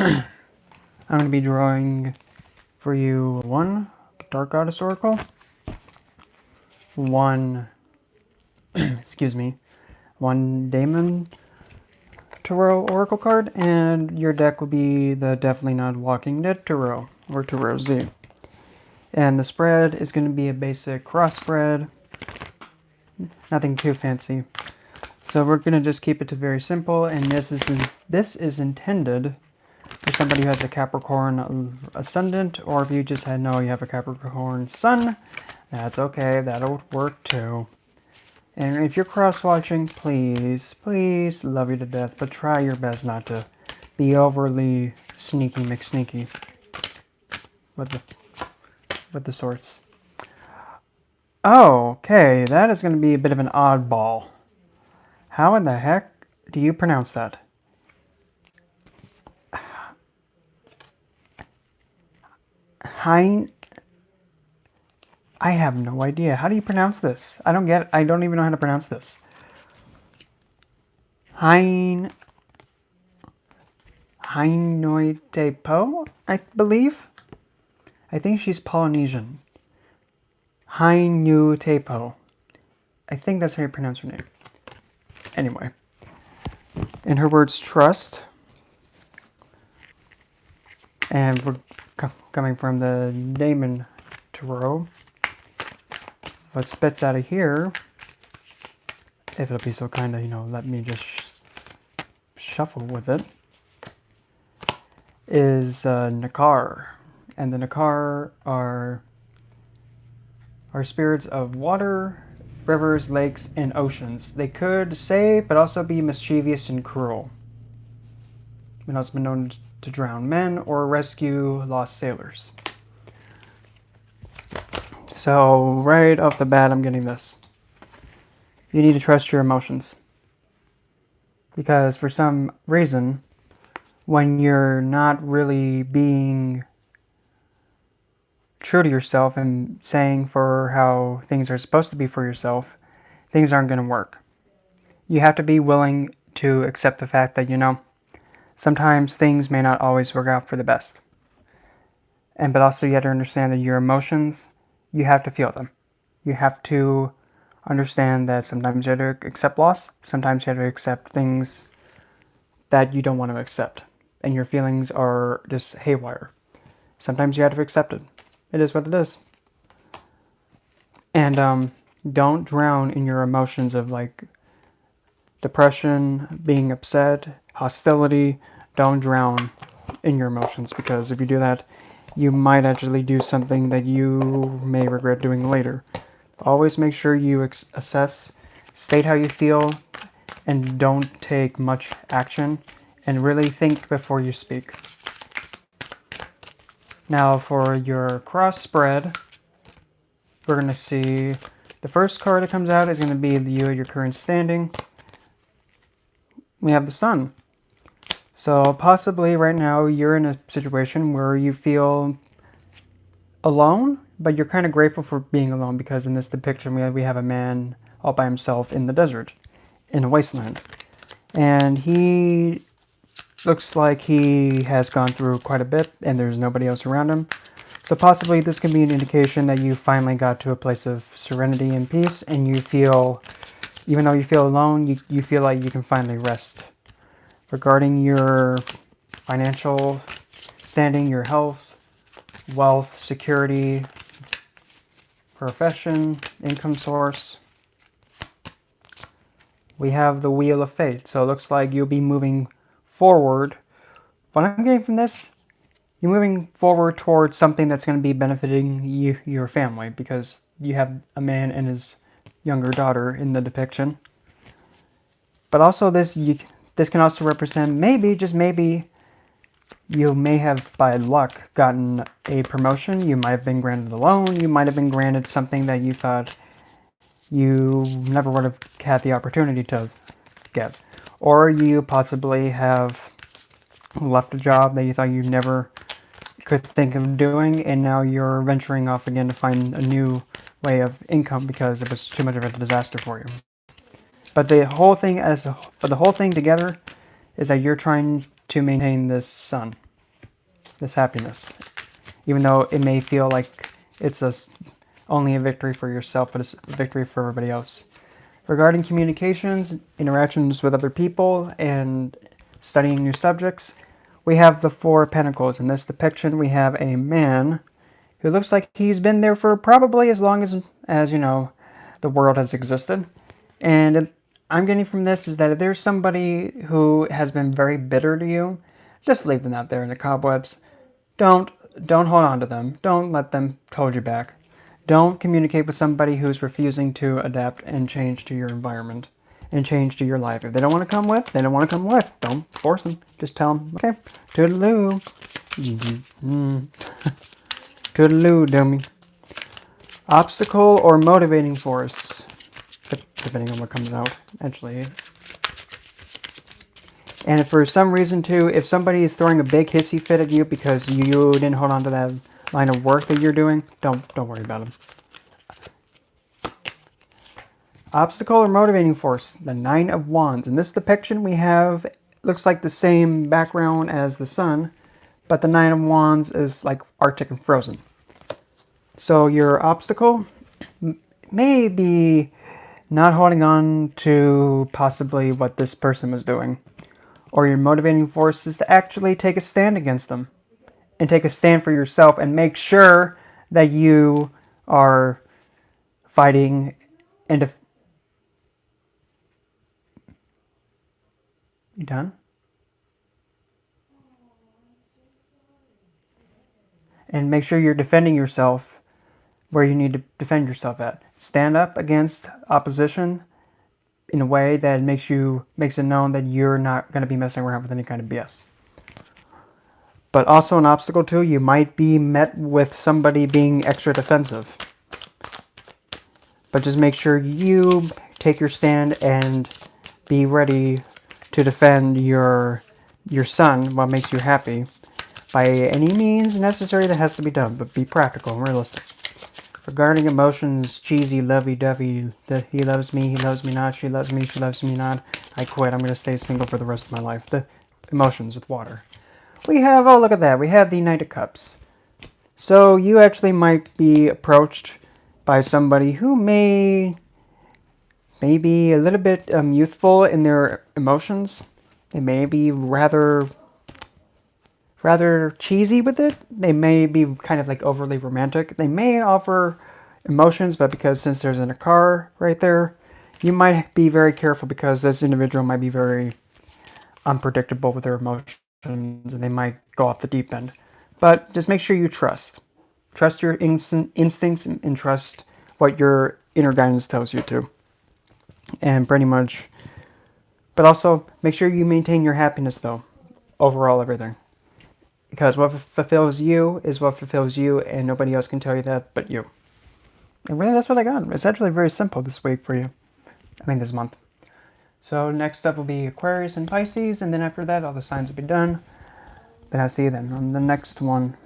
I'm going to be drawing for you one Dark Goddess Oracle, one, excuse me, one Daemon Tarot Oracle card, and your deck will be the Definitely Not Walking Dead Tarot, or Tarot Z. And the spread is going to be a basic cross spread, nothing too fancy. So we're going to just keep it to very simple, and this is intended for somebody who has a Capricorn ascendant, or if you just know you have a Capricorn sun, that's okay, that'll work too. And if you're cross-watching, please, love you to death, but try your best not to be overly sneaky McSneaky with the sorts. Oh, okay, that is going to be a bit of an oddball. How in the heck do you pronounce that? Hein? I have no idea. How do you pronounce this? I don't even know how to pronounce this. Hainoitepo, I believe? I think she's Polynesian. Hainoitepo. I think that's how you pronounce her name. Anyway. In her words, trust. And we're coming from the Daemon Tarot. What spits out of here, if it'll be so kind of, let me just shuffle with it, is Nakar. And the Nakar are spirits of water, rivers, lakes, and oceans. They could save, but also be mischievous and cruel. And also been known to drown men or rescue lost sailors. So right off the bat, I'm getting this. You need to trust your emotions. Because for some reason, when you're not really being true to yourself and saying for how things are supposed to be for yourself, things aren't going to work. You have to be willing to accept the fact that, sometimes things may not always work out for the best. But also you have to understand that your emotions, you have to feel them. You have to understand that sometimes you have to accept loss. Sometimes you have to accept things that you don't want to accept. And your feelings are just haywire. Sometimes you have to accept it. It is what it is. And don't drown in your emotions of depression, being upset, hostility. Don't drown in your emotions, because if you do that, you might actually do something that you may regret doing later. Always make sure you assess, state how you feel, and don't take much action, and really think before you speak. Now for your cross spread, we're going to see the first card that comes out is going to be you at your current standing. We have the Sun. So possibly right now you're in a situation where you feel alone, but you're kind of grateful for being alone, because in this depiction we have a man all by himself in the desert, in a wasteland. And he looks like he has gone through quite a bit and there's nobody else around him. So possibly this can be an indication that you finally got to a place of serenity and peace, and you feel, even though you feel alone, you feel like you can finally rest. Regarding your financial standing, your health, wealth, security, profession, income source, we have the Wheel of Fate. So it looks like you'll be moving forward. What I'm getting from this, you're moving forward towards something that's going to be benefiting you, your family, because you have a man and his younger daughter in the depiction. But also this can also represent, maybe, just maybe, you may have, by luck, gotten a promotion. You might have been granted a loan. You might have been granted something that you thought you never would have had the opportunity to get. Or you possibly have left a job that you thought you never could think of doing, and now you're venturing off again to find a new way of income because it was too much of a disaster for you. But the whole thing together is that you're trying to maintain this Sun. this happiness. Even though it may feel like it's only a victory for yourself, but it's a victory for everybody else. Regarding communications, interactions with other people, and studying new subjects, we have the Four of Pentacles. In this depiction, we have a man who looks like he's been there for probably as long as you know, the world has existed. And I'm getting from this is that if there's somebody who has been very bitter to you, just leave them out there in the cobwebs. Don't hold on to them. Don't let them hold you back. Don't communicate with somebody who's refusing to adapt and change to your environment and change to your life. If they don't want to come with, they don't want to come with. Don't force them. Just tell them, okay, toodaloo. Toodaloo, dummy. Obstacle or motivating force, depending on what comes out, actually. And if for some reason too, if somebody is throwing a big hissy fit at you because you didn't hold on to that line of work that you're doing, don't worry about them. Obstacle or motivating force, the Nine of Wands. In this depiction we have, looks like the same background as the sun, but the Nine of Wands is like Arctic and frozen. So your obstacle may be not holding on to possibly what this person was doing. Or your motivating force is to actually take a stand against them. And take a stand for yourself and make sure that you are fighting and You done? And make sure you're defending yourself where you need to defend yourself at. Stand up against opposition in a way that makes it known that you're not going to be messing around with any kind of BS. But also an obstacle too, you might be met with somebody being extra defensive. But just make sure you take your stand and be ready to defend your son, what makes you happy, by any means necessary that has to be done, but be practical and realistic. Regarding emotions, cheesy, lovey-dovey, that he loves me not, she loves me not, I quit, I'm going to stay single for the rest of my life. The emotions with water. We have, oh look at that, we have the Knight of Cups. So you actually might be approached by somebody who may be a little bit youthful in their emotions. They may be rather cheesy with it. They may be kind of like overly romantic. They may offer emotions, but because since there's in a car right there, you might be very careful because this individual might be very unpredictable with their emotions and they might go off the deep end. But just make sure you trust. Trust your instincts and trust what your inner guidance tells you to. And pretty much, but also make sure you maintain your happiness though, overall everything. Because what fulfills you is what fulfills you, and nobody else can tell you that but you. And really, that's what I got. It's actually very simple this week for you. I mean, this month. So next up will be Aquarius and Pisces, and then after that, all the signs will be done. Then I'll see you then on the next one.